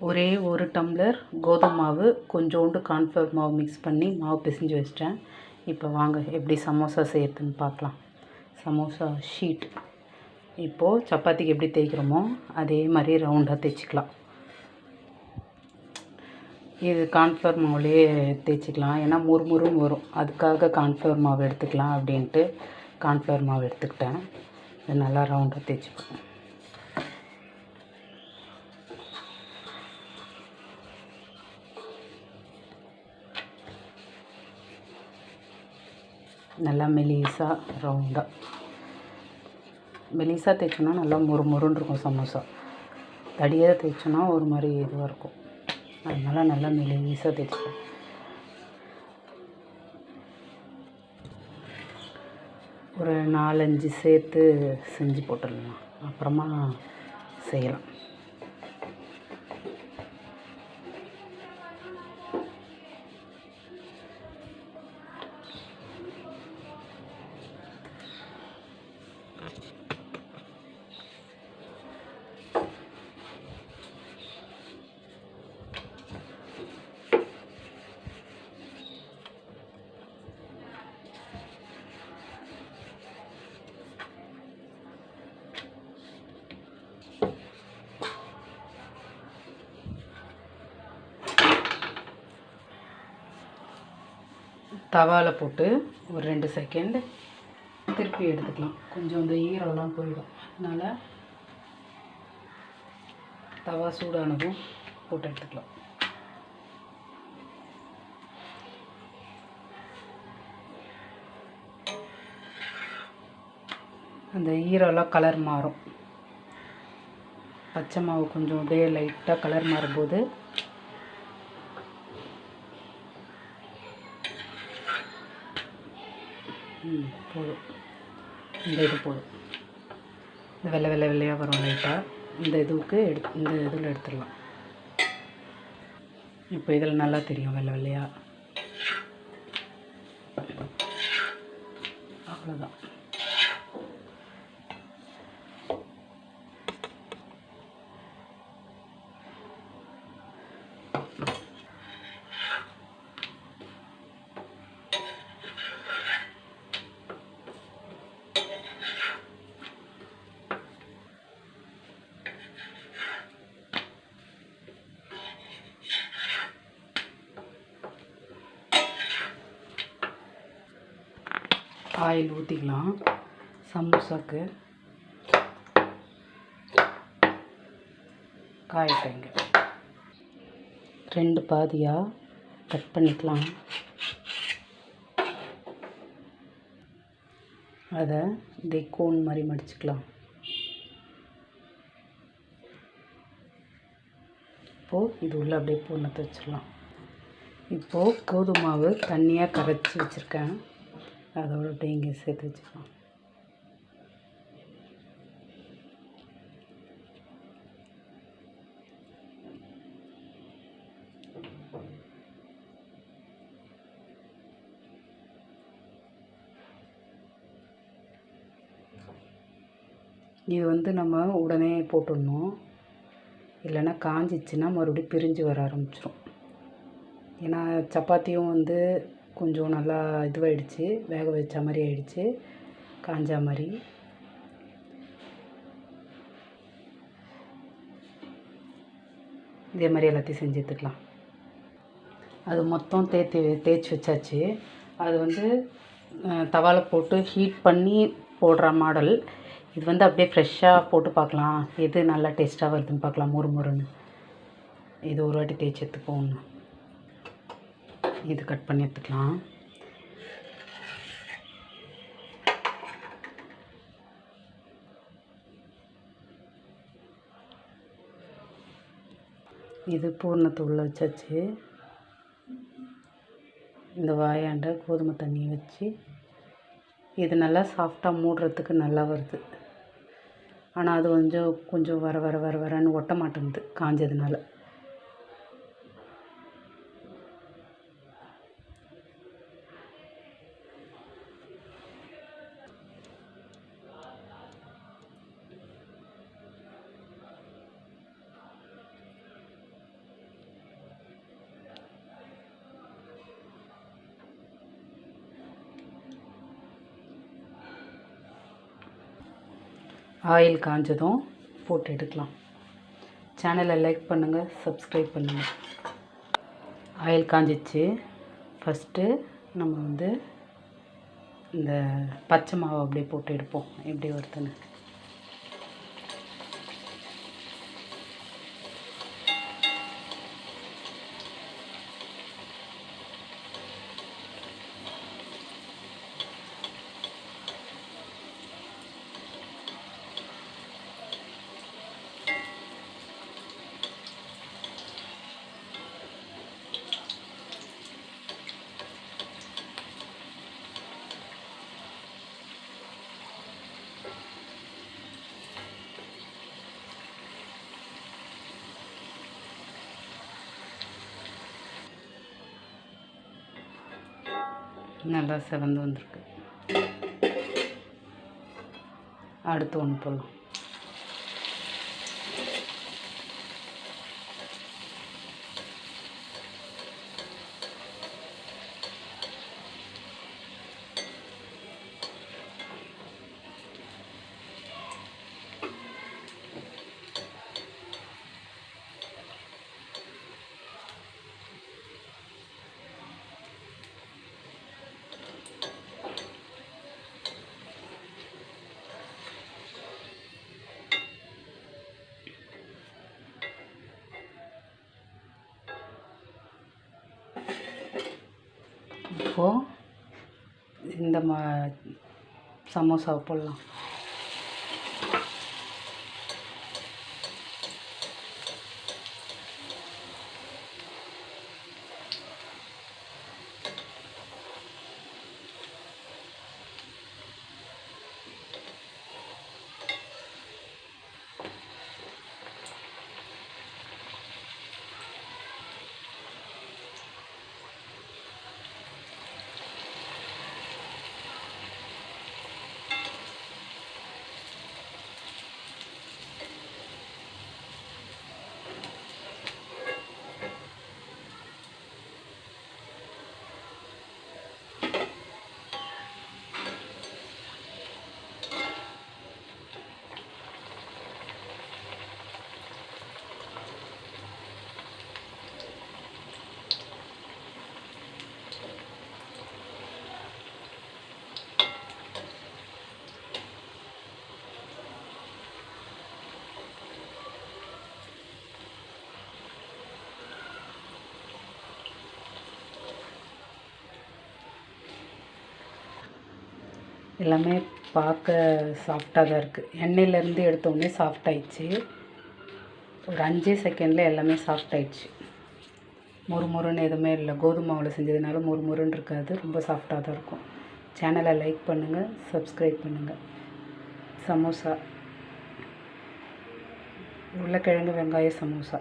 ஒரே ஒரு டம்ளர் கோதுமை மாவு, கொஞ்சோண்டு கார்ன்ஃப்ளவர் மாவு மிக்ஸ் பண்ணி மாவு பிசைஞ்சு வச்சிட்டேன். இப்போ வாங்க எப்படி சமோசா செய்யறதுன்னு பார்க்கலாம். சமோசா ஷீட் இப்போது சப்பாத்திக்கு எப்படி தேய்க்கிறோமோ அதே மாதிரி ரவுண்டாக தேய்ச்சிக்கலாம். இது கார்ன்ஃப்ளவர் மாவுலேயே தேய்ச்சிக்கலாம், ஏன்னா முறுமுறுன்னு வரும். அதுக்காக கார்ன்ஃப்ளவர் மாவு எடுத்துக்கலாம் அப்படின்ட்டு கார்ன்ஃப்ளவர் மாவு எடுத்துக்கிட்டேன். இது நல்லா ரவுண்டாக தேய்ச்சிப்பேன். நல்லா மெலிசாக ரவுண்டாக தேய்ச்சோன்னா நல்லா முறுமுறுன்னு இருக்கும் சமோசா. தடியாக தேய்ச்சோன்னா ஒரு மாதிரி இதுவாக இருக்கும். அதனால் நல்லா மெலிசாக தேய்ச்சிப்பேன். ஒரு 4-5 சேர்த்து செஞ்சு போட்டுடலாம், அப்புறமா செய்யலாம். தவாவில் போட்டு ஒரு 2 செகண்ட் திருப்பி எடுத்துக்கலாம். கொஞ்சம் இந்த ஈரம்லாம் போயிடும். அதனால் தவா சூடானதும் போட்டு எடுத்துக்கலாம். அந்த ஈரம்லாம் கலர் மாறும். பச்சை மாவு கொஞ்சம் அப்படியே லைட்டாக கலர் மாறும்போது போதும். இந்த இது போதும். இந்த வெள்ளையாக வரும் லைட்டாக. இந்த இதில் எடுத்துடலாம். இப்போ இதில் நல்லா தெரியும் வெள்ளையாக. அவ்வளோதான். ஆயில் ஊற்றிக்கலாம். சமோசாக்கு காயட்டைங்க. 2 பாதியாக கட் பண்ணிக்கலாம். அதை இந்த கோன் மாதிரி மடிச்சுக்கலாம். இப்போது இது உள்ள அப்படியே பூர்ணத்தை வச்சிடலாம். இப்போது கோதுமை மாவு தண்ணியாக கரைச்சி வச்சுருக்கேன், அதோட அப்படியே இங்கே சேர்த்து வச்சுக்கலாம். இது நம்ம உடனே போட்டுடணும், இல்லைன்னா காஞ்சிச்சுன்னா மறுபடியும் பிரிஞ்சு வர ஆரம்பிச்சிடும். ஏன்னா சப்பாத்தியும் கொஞ்சம் நல்லா இதுவாகிடுச்சு, வேக வச்ச மாதிரி ஆகிடுச்சு, காஞ்சா மாதிரி. இதே மாதிரி எல்லாத்தையும் செஞ்சு எடுத்துக்கலாம். அது மொத்தம் தேய்ச்சி வச்சாச்சு. அது தவாவில் போட்டு ஹீட் பண்ணி போடுற மாடல். இது அப்படியே ஃப்ரெஷ்ஷாக போட்டு பார்க்கலாம், எது நல்லா டேஸ்ட்டாக வருதுன்னு பார்க்கலாம். முறுமுறுன்னு இது ஒரு வாட்டி தேய்ச்சி எடுத்துப்போம். இது கட் பண்ணி எடுத்துக்கலாம். இது பூர்ணத்தை உள்ள வச்சாச்சு. இந்த வாயாண்ட கோதுமை தண்ணியை வச்சு இது நல்லா சாஃப்டாக மூடுறதுக்கு நல்லா வருது. ஆனால் அது கொஞ்சம் வரன்னு ஒட்ட மாட்டேங்குது காஞ்சதுனால. ஆயில் காஞ்சதும் போட்டு எடுக்கலாம். சேனலை லைக் பண்ணுங்கள், சப்ஸ்கிரைப் பண்ணுங்கள். ஆயில் காஞ்சிச்சு. ஃபஸ்ட்டு நம்ம வந்து இந்த பச்சை மாவை அப்படியே போட்டு எடுப்போம் எப்படி வருதுன்னு. நல்லா செவந்து வந்திருக்கு. அடுத்து ஒன்று போடலாம். இப்போது இந்த சமோசாவை போடலாம். எல்லாமே பார்க்க சாஃப்டாக தான் இருக்குது. எண்ணெயிலேருந்து எடுத்தோடனே சாஃப்ட் ஆயிடுச்சு. ஒரு 5 செகண்டில் எல்லாமே சாஃப்ட் ஆயிடுச்சு. முறுமுறுன்னு எதுவுமே இல்லை. கோதுமை மாவில் செஞ்சதுனால முறுமுறுன்னு இருக்காது, ரொம்ப சாஃப்டாக தான் இருக்கும். சேனலை லைக் பண்ணுங்கள், சப்ஸ்கிரைப் பண்ணுங்கள். சமோசா, உருளைக்கிழங்கு வெங்காய சமோசா.